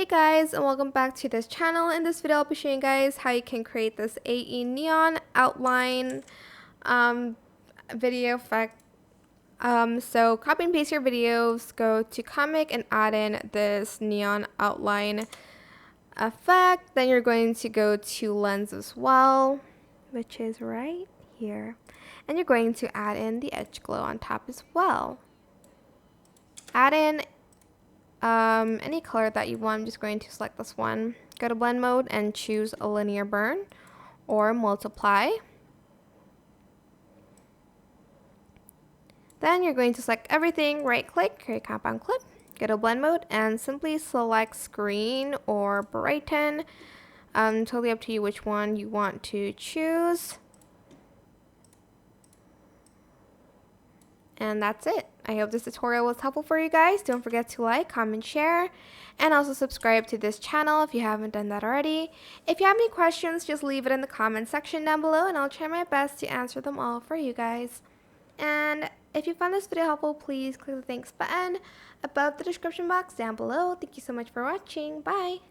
Hey guys, and welcome back to this channel. In this video I'll be showing you guys how you can create this AE neon outline video effect. So copy and paste your videos, go to comic and add in this neon outline effect. Then you're going to go to lens as well, which is right here, and you're going to add in the edge glow on top as well. Add in any color that you want. I'm just going to select this one. Go to blend mode and choose a linear burn or multiply. Then you're going to select everything, right click, create compound clip, go to blend mode and simply select screen or brighten. Totally up to you which one you want to choose. And that's it. I hope this tutorial was helpful for you guys. Don't forget to like, comment, share, and also subscribe to this channel if you haven't done that already. If you have any questions, just leave it in the comment section down below and I'll try my best to answer them all for you guys. And if you found this video helpful, please click the thanks button above the description box down below. Thank you so much for watching. Bye!